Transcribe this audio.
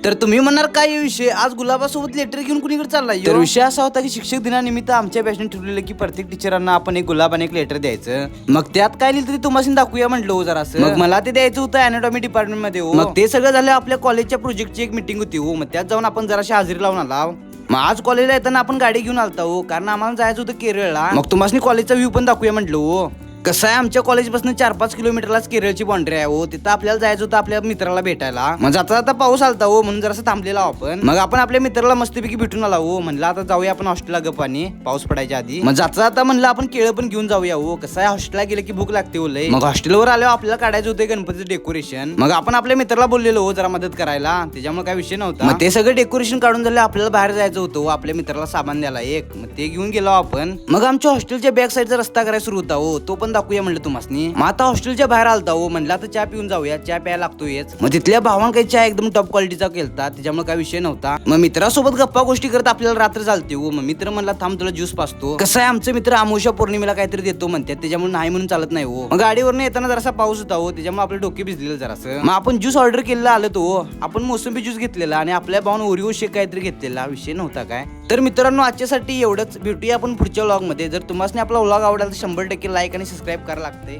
तर तुम्ही म्हणणार काय विषय, आज गुलाबासोबत लेटर घेऊन कुणीकडे चाललाय? तर विषय असा होता की शिक्षक दिनानिमित्त आमच्या बॅचने ठरवलेलं की प्रत्येक टीचरांना आपण एक गुलाब आणि एक लेटर द्यायचं. मग त्यात काय लिहिलं तरी तुम्हाला दाखवूया म्हटलं हो जरासं. मग मला ते द्यायचं होतं अॅनाटॉमी डिपार्टमेंट मध्ये हो. मग ते सगळं झालं, आपल्या कॉलेजच्या प्रोजेक्टची एक मीटिंग होती हो. मग त्यात जाऊन आपण जराशी हाजरी लावून आला. मग आज कॉलेजला येताना आपण गाडी घेऊन आलता हो, कारण आम्हाला जायचं होतं केरळला. मग तुम्हाला कॉलेजचा व्ह्यू पण दाखवूया म्हटलं हो. कसं आहे, आमच्या कॉलेजपासून 4-5 किलोमीटरलाच केरळची बाउंड्री आहे हो. तिथं आपल्याला जायचं होतं आपल्या मित्राला भेटायला. मग जाता जाता पाऊस आलता हो, म्हणून जरासं थांबलेला आपण. मग आपण आपल्या मित्राला मस्तपैकी भेटून आला हो. म्हणलं आता जाऊया आपण हॉस्टेलला गप्पानी पाऊस पडायच्या आधी. मग जाता जाता म्हणलं आपण केळं पण घेऊन जाऊया हो. कसं आहे, हॉस्टेलला गेलं की भूक लागते हो लय. मग हॉस्टेलवर आल्यावर आपल्याला काढायचं होतं गणपतीचं डेकोरेशन. मग आपण आपल्या मित्राला बोललेलो हो जरा मदत करायला, त्याच्यामुळे काय विषय नव्हता. मग ते सगळं डेकोरेशन काढून झालं, आपल्याला बाहेर जायचं होतं आपल्या मित्राला सामान द्यायला एक. मग ते घेऊन गेलो आपण. मग आमच्या हॉस्टेलच्या बॅक साईडचा रस्ता करायला सुरू होता हो, तो पण दाखवूया म्हणलं तुम्हाला. मग आता हॉस्टेलच्या बाहेर आलता हो, म्हणलं आता चहा पिऊन जाऊया, चहा प्यायला लागतोयच. मग तिथल्या भावान काही चहा एकदम टॉप क्वालिटीचा केलता, त्याच्यामुळे काय विषय नव्हता. मग मित्रासोबत गप्पा गोष्टी करत आपल्याला रात्र चालते हो. मग मित्र म्हणला थांब तुला ज्यूस पाचतो. कसं आहे, आमचे मित्र अमावस्या पौर्णिमेला काहीतरी देतो म्हणतात, त्याच्यामुळे नाही म्हणून चालत नाही हो. मग गाडीवरनं येताना जरासा पाऊस होता हो, त्याच्यामुळे आपले डोके भिजलेलं जरासं. मग आपण ज्यूस ऑर्डर केलेला आलं तो, आपण मोसंबी ज्यूस घेतलेला आणि आपल्या भावानं ओरिओ शेक काहीतरी घेतलेला, विषय नव्हता काय. तर मित्रांनो, आजच्यासाठी एवढंच. भेटूया आपण पुढच्या व्लॉग मध्ये. जर तुम्हाला आपला व्लॉग आवडला तर 100% लाईक आणि सबस्क्राईब करायला लागते.